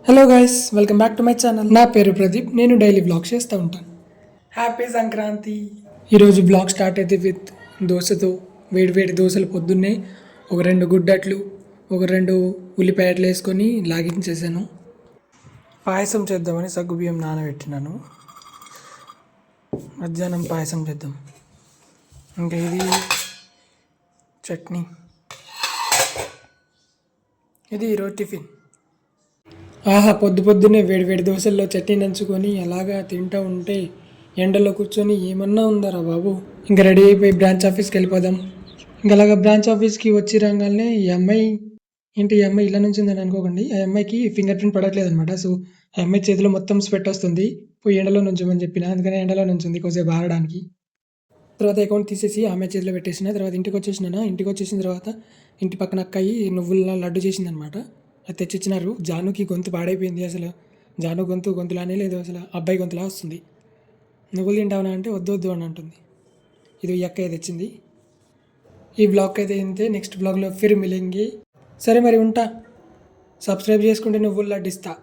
Hello guys, welcome back to my channel. నా పేరు ప్రదీప్. నేను డైలీ బ్లాగ్స్ చేస్తూ ఉంటాను. హ్యాపీ సంక్రాంతి. ఈరోజు బ్లాగ్ స్టార్ట్ అయితే విత్ దోశతో. వేడి దోశలు పొద్దున్నే ఒక 2 గుడ్డట్లు, ఒక 2 ఉల్లిపాయలు వేసుకొని లాగించేసాను. పాయసం చేద్దామని సగ్గుబియ్యం నానబెట్టినాను. మధ్యాహ్నం పాయసం చేద్దాం. ఇంకా ఇది చట్నీ. ఇది ఈరోజు టిఫిన్. ఆహా, పొద్దున్నే వేడి దోశల్లో చట్నీ నంచుకొని అలాగా తింటూ ఉంటే ఎండలో కూర్చొని ఏమన్నా ఉందారా బాబు. ఇంకా రెడీ అయిపోయి బ్రాంచ్ ఆఫీస్కి వెళ్ళిపోదాం. ఇంకా అలాగా బ్రాంచ్ ఆఫీస్కి వచ్చి రాగానే ఈ అమ్మాయి ఇలా నుంచి ఉందని అనుకోకండి. ఆ అమ్మాయికి ఫింగర్ ప్రింట్ పడట్లేదు అనమాట. సో ఆ అమ్మాయి చేతిలో మొత్తం స్వెట్ వస్తుంది. పోయి ఎండలో నుంచోమని చెప్పిన, అందుకని ఎండలో నుంచింది కొద్దిసేపు ఆడడానికి. తర్వాత అకౌంట్ తీసేసి ఆమె చేతిలో పెట్టేసిన తర్వాత ఇంటికి వచ్చేసిన తర్వాత ఇంటి పక్కన అక్కాయి నువ్వుల లడ్డు చేసింది అనమాట. అది తెచ్చిచ్చినారు. జానుకి గొంతు పాడైపోయింది. అసలు జాను గొంతులానే లేదు, అసలు అబ్బాయి గొంతులా వస్తుంది. నువ్వులు తింటావునా అంటే వద్దు అని అంటుంది. ఇది ఈ అక్కయ్య తెచ్చింది. ఈ బ్లాగ్ అయితే ఇంతే. నెక్స్ట్ బ్లాగ్లో ఫిర్ మిలింగి. సరే మరి ఉంటా. సబ్స్క్రైబ్ చేసుకుంటే నువ్వులు లడ్డు ఇస్తా.